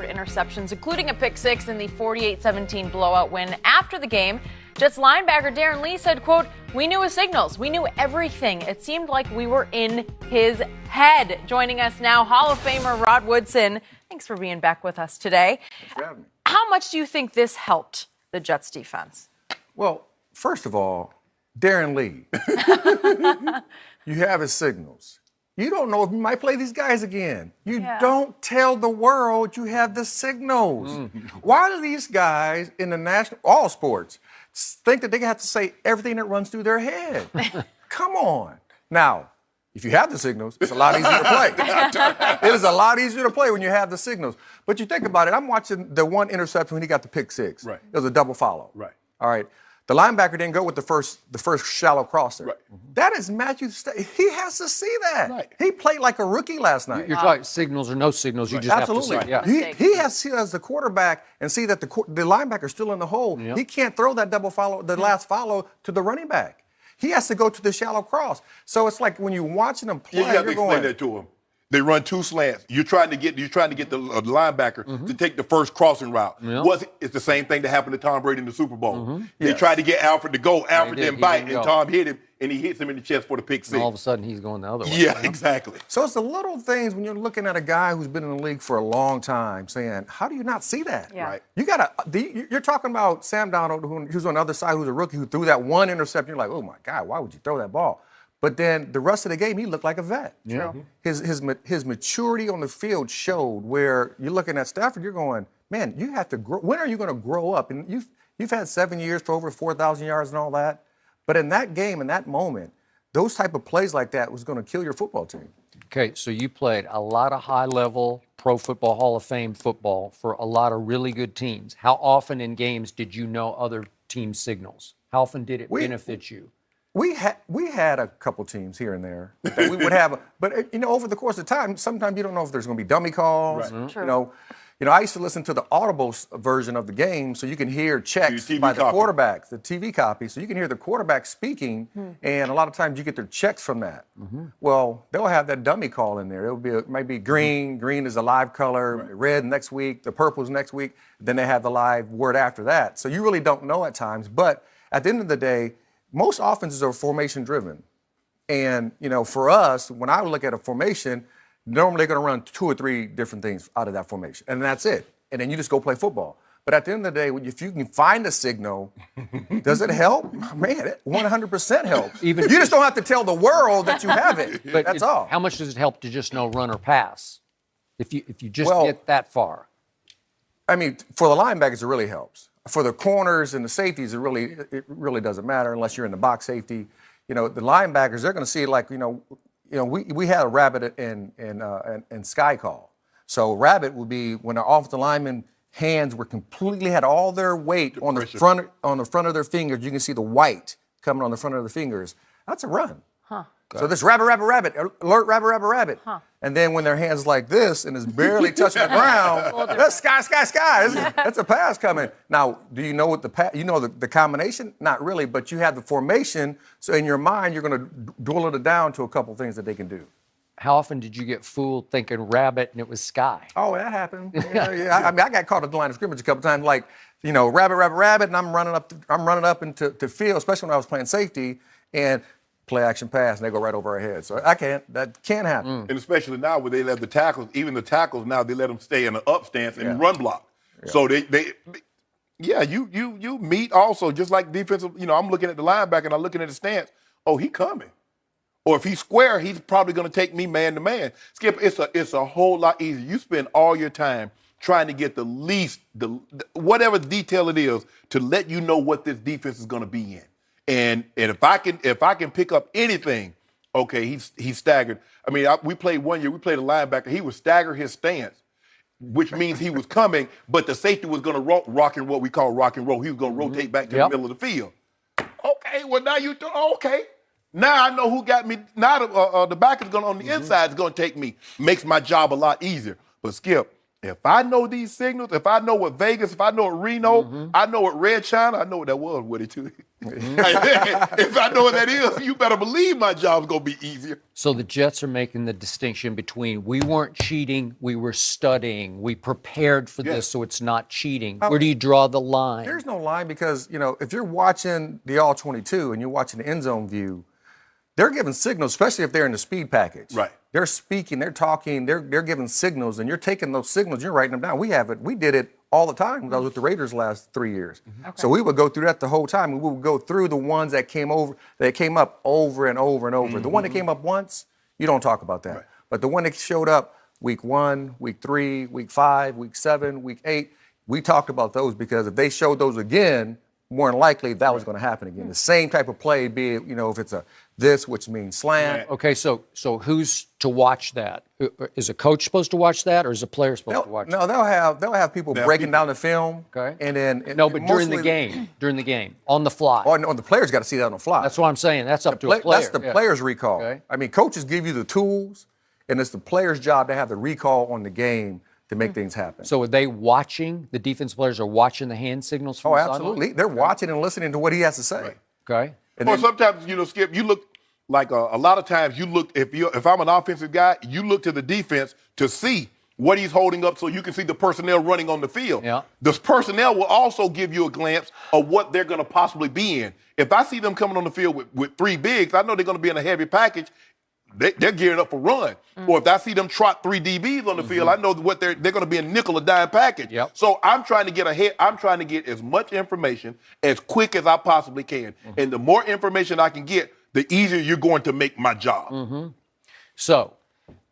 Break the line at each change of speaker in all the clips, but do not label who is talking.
interceptions, including a pick six in the 48-17 blowout win. After the game, Jets linebacker Darren Lee said, quote, "We knew his signals. We knew everything. It seemed like we were in his head." Joining us now, Hall of Famer Rod Woodson. Thanks for being back with us today.
Thanks for having me.
How much do you think this helped the Jets defense?
Well, first of all, Darren Lee, you have his signals. You don't know if you might play these guys again. You don't tell the world you have the signals. Why do these guys in the all sports think that they have to say everything that runs through their head? Come on. Now, if you have the signals, it's a lot easier to play. It is a lot easier to play when you have the signals. But you think about it, I'm watching the one interception when he got the pick six.
Right.
It was a double follow.
Right.
All right. The linebacker didn't go with the first shallow crosser.
Right.
That is Matthew Stafford. He has to see that.
Right.
He played like a rookie last night.
You're talking signals or no signals. You just
Absolutely.
have to see. Yeah.
He has to see it as the quarterback and see that the linebacker's still in the hole.
Yep.
He can't throw that double follow, the last follow, to the running back. He has to go to the shallow cross. So it's like when you're watching him play,
You have to
you're
explain
going,
that to him. They run two slants. You're trying to get the linebacker to take the first crossing route.
Yep.
It's the same thing that happened to Tom Brady in the Super Bowl. They tried to get Alfred to go. Alfred didn't bite, and Tom hit him, and he hits him in the chest for the pick six.
And all of a sudden, he's going the other way.
Yeah, exactly.
So it's the little things when you're looking at a guy who's been in the league for a long time saying, how do you not see that?
Yeah.
Right.
You're talking about Sam Darnold, who's on the other side, who's a rookie, who threw that one interception. You're like, oh, my God, why would you throw that ball? But then the rest of the game, he looked like a vet.
Yeah.
His maturity on the field showed where you're looking at Stafford, you're going, man, you have to grow. When are you going to grow up? And you've had 7 years for over 4,000 yards and all that. But in that game, in that moment, those type of plays like that was going to kill your football team.
Okay, so you played a lot of high-level Pro Football Hall of Fame football for a lot of really good teams. How often in games did you know other team signals? How often did it benefit you?
We had a couple teams here and there that we would have, but over the course of time, sometimes you don't know if there's going to be dummy calls.
Right.
I used to listen to the audible version of the game, so you can hear checks by the quarterbacks, the TV copy, so you can hear the quarterback speaking, and a lot of times you get their checks from that. Well, they'll have that dummy call in there. It might be green. Green is a live color. Red next week. The purple is next week. Then they have the live word after that. So you really don't know at times, but at the end of the day, most offenses are formation driven. And, for us, when I look at a formation, normally they're going to run 2 or 3 different things out of that formation. And that's it. And then you just go play football. But at the end of the day, if you can find a signal, does it help? Man, it 100% helps. You just don't have to tell the world that you have it.
But
that's all.
How much does it help to just know run or pass? If you just get that far.
I mean, for the linebackers, it really helps. For the corners and the safeties, it really doesn't matter unless you're in the box safety. The linebackers, they're going to see it like, we had a rabbit and sky call. So rabbit would be when the offensive lineman hands were completely had all their weight on the front of their fingers. You can see the white coming on the front of the fingers. That's a run.
Huh.
So this rabbit, alert, rabbit.
Huh.
And then when their hands like this and it's barely touching the ground, that's sky. That's a pass coming. Now, do you know what the combination? Not really, but you have the formation. So in your mind, you're going to dwindle it down to a couple things that they can do.
How often did you get fooled thinking rabbit and it was sky?
Oh, that happened. I got caught at the line of scrimmage a couple times, like, rabbit, and I'm running up into field, especially when I was playing safety, and play action pass, and they go right over our heads. So that can't happen.
And especially now where they let the tackles now, they let them stay in an up stance and run block. Yeah. So you meet also, just like defensive, I'm looking at the linebacker and I'm looking at the stance. Oh, he coming. Or if he's square, he's probably going to take me man to man. Skip, it's a whole lot easier. You spend all your time trying to get the whatever detail it is to let you know what this defense is going to be in. And if I can pick up anything, okay, he's staggered. I mean, we played one year. We played a linebacker. He would stagger his stance, which means he was coming, but the safety was going to rock and what we call rock and roll. He was going to rotate back to the middle of the field. Okay, well now okay. Now I know who got me. Now the back is going on the inside is going to take me. Makes my job a lot easier. But Skip, If I know these signals, if I know what Vegas, if I know what Reno, I know what Red China, I know what that was, Woody, too. If I know what that is, you better believe my job's going to be easier.
So the Jets are making the distinction between we weren't cheating, we were studying, we prepared for this, so it's not cheating. Where do you draw the line?
There's no line because, if you're watching the All-22 and you're watching the end zone view, they're giving signals, especially if they're in the speed package.
Right.
They're speaking, they're talking, they're giving signals, and you're taking those signals, you're writing them down. We did it all the time when I was with the Raiders last 3 years. Okay. So we would go through that the whole time. We would go through the ones that came up over and over and over. The one that came up once, you don't talk about that. Right. But the one that showed up week 1, week 3, week 5, week 7, week 8, we talked about those because if they showed those again, more than likely that was going to happen again. The same type of play, be it, if it's a this, which means slant.
Okay, so who's to watch that? Is a coach supposed to watch that, or is a player supposed to watch that?
No, they'll have people breaking down the film.
Okay.
And then
but during the game, on the fly.
Oh, no, the player's got to see that on the fly.
That's what I'm saying. That's up to a player.
That's the player's recall.
Okay.
I mean, coaches give you the tools, and it's the player's job to have the recall on the game to make things happen.
So are they watching? The defense players are watching the hand signals from the sideline?
Absolutely. They're watching and listening to what he has to say.
Right.
Okay.
Or sometimes, Skip, you look like a lot of times you look, if I'm an offensive guy, you look to the defense to see what he's holding up so you can see the personnel running on the field.
Yeah.
The personnel will also give you a glimpse of what they're going to possibly be in. If I see them coming on the field with 3 bigs, I know they're going to be in a heavy package. They're gearing up for run. Or if I see them trot 3 DBs on the field, I know what they're going to be a nickel or dime package.
Yep.
So I'm trying to get ahead. I'm trying to get as much information as quick as I possibly can. And the more information I can get, the easier you're going to make my job.
So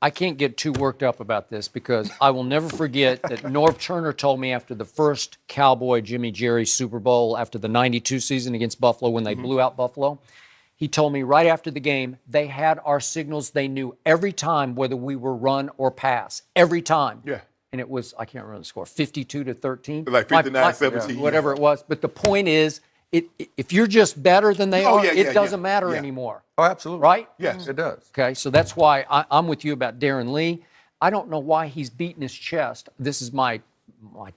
I can't get too worked up about this because I will never forget that Norv Turner told me after the first Cowboy Jimmy Jerry Super Bowl after the 92 season against Buffalo when they blew out Buffalo. He told me right after the game, they had our signals. They knew every time whether we were run or pass. Every time.
Yeah.
And it was, I can't remember the score, 52-13.
Like 59-17.
Whatever it was. But the point is, if you're just better than they are, it doesn't matter anymore.
Oh, absolutely.
Right?
Yes.
It does.
Okay, so that's why I'm with you about Darren Lee. I don't know why he's beating his chest. This is my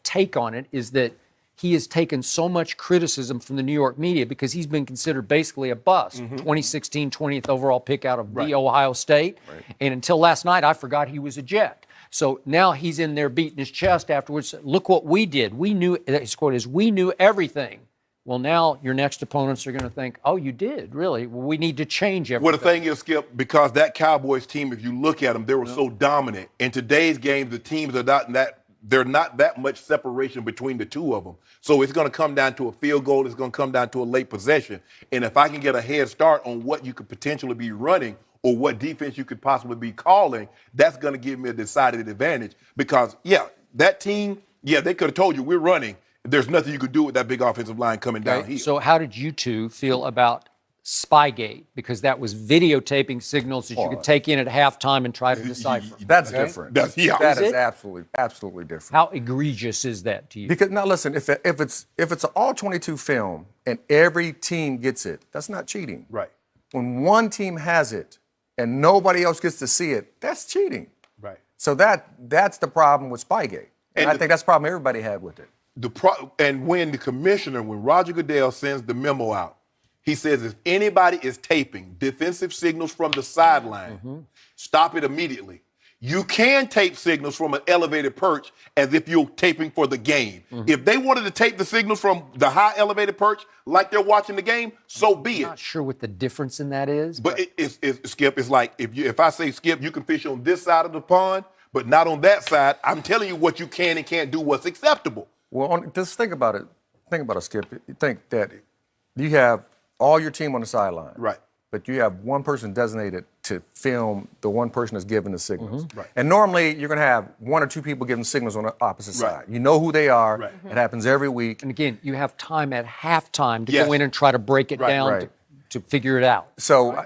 take on it, is that he has taken so much criticism from the New York media because he's been considered basically a bust. 2016 20th overall pick out of the Ohio State. Right. And until last night, I forgot he was a Jet. So now he's in there beating his chest afterwards. Look what we did. We knew, his quote is, we knew everything. Well, now your next opponents are going to think, oh, you did, really? Well, we need to change everything.
Well, the thing is, Skip, because that Cowboys team, if you look at them, they were so dominant. In today's game, the teams are not that much separation between the two of them. So it's going to come down to a field goal. It's going to come down to a late possession. And if I can get a head start on what you could potentially be running or what defense you could possibly be calling, that's going to give me a decided advantage. Because, that team, they could have told you we're running. There's nothing you could do with that big offensive line coming down here.
So how did you two feel about Spygate? Because that was videotaping signals that you could take in at halftime and try to decipher.
That's different. That is absolutely different.
How egregious is that to you?
Because now listen, if it's an all-22 film and every team gets it, that's not cheating.
Right.
When one team has it and nobody else gets to see it, that's cheating.
Right.
So that's the problem with Spygate. And I think that's the problem everybody had with it.
And when Roger Goodell sends the memo out, he says if anybody is taping defensive signals from the sideline, stop it immediately. You can tape signals from an elevated perch as if you're taping for the game. If they wanted to tape the signals from the high elevated perch like they're watching the game, so be it.
I'm not sure what the difference in that is.
But it's Skip, it's like if I say, Skip, you can fish on this side of the pond, but not on that side, I'm telling you what you can and can't do, what's acceptable.
Well, just think about it. Think about it, Skip. You think that you have all your team on the sideline.
Right.
But you have one person designated to film the one person that's giving the signals.
Right.
And normally you're going to have 1 or 2 people giving signals on the opposite side. You know who they are. Right. It happens every week.
And again, you have time at halftime to go in and try to break it down to figure it out.
So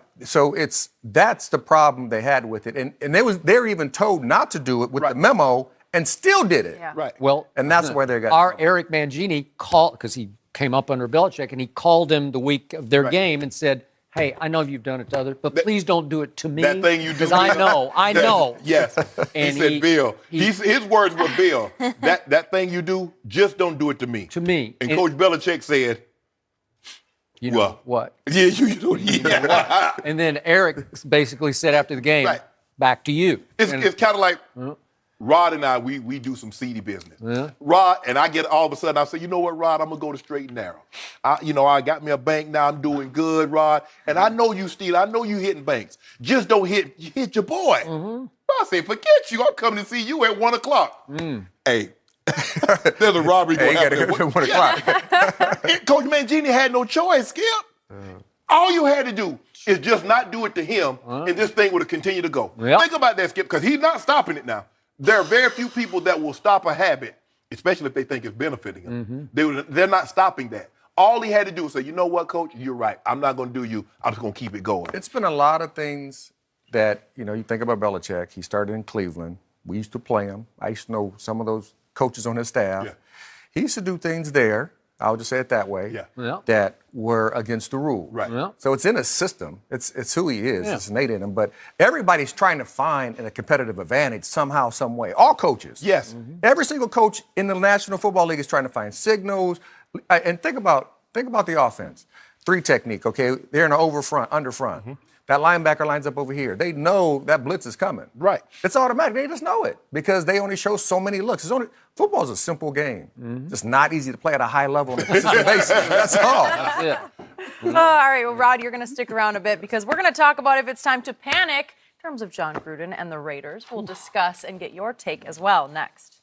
that's the problem they had with it. And they were even told not to do it with the memo and still did it.
Yeah.
Right.
Well,
and that's where they got
our Eric Mangini called, because he came up under Belichick, and he called him the week of their game and said, hey, I know you've done it to others, but please don't do it to me.
That thing you do.
Because I know.
Yes.
And
he said, Bill. His words were, Bill, that thing you do, just don't do it to me.
To me.
And Coach Belichick said,
you know what?
Yeah, you know what?
And then Eric basically said after the game,
Right.
back to you.
It's kind of like Rod and I, we do some seedy business.
Yeah.
Rod, and I get all of a sudden, I say, you know what, Rod, I'm going to go to straight and narrow. I got me a bank now. I'm doing good, Rod. And I know you steal. I know you hitting banks. Just don't hit your boy. I say, forget you. I'm coming to see you at 1 o'clock. Hey, there's a robbery going
Hey, you got to
happen
get to 1 o'clock.
Coach Mangini had no choice, Skip. All you had to do is just not do it to him, and this thing would have continued to go.
Yep.
Think about that, Skip, because he's not stopping it now. There are very few people that will stop a habit, especially if they think it's benefiting them. They're not stopping that. All he had to do was say, you know what, Coach, you're right. I'm not going to do you. I'm just going to keep it going.
It's been a lot of things that, you think about Belichick. He started in Cleveland. We used to play him. I used to know some of those coaches on his staff.
Yeah.
He used to do things there, I'll just say it that way,
Yeah.
that were against the rule.
Right.
Yeah.
So it's in his system. It's who he is.
Yeah.
It's innate in him. But everybody's trying to find a competitive advantage somehow, some way. All coaches.
Yes.
Every single coach in the National Football League is trying to find signals. And think about the offense. 3 technique, okay? They're in the over front, under front. That linebacker lines up over here. They know that blitz is coming.
Right.
It's automatic. They just know it because they only show so many looks. Football is a simple game. Just not easy to play at a high level on a consistent basis. That's all.
That's it.
All right, well, Rod, you're going to stick around a bit because we're going to talk about if it's time to panic in terms of John Gruden and the Raiders. We'll discuss and get your take as well next.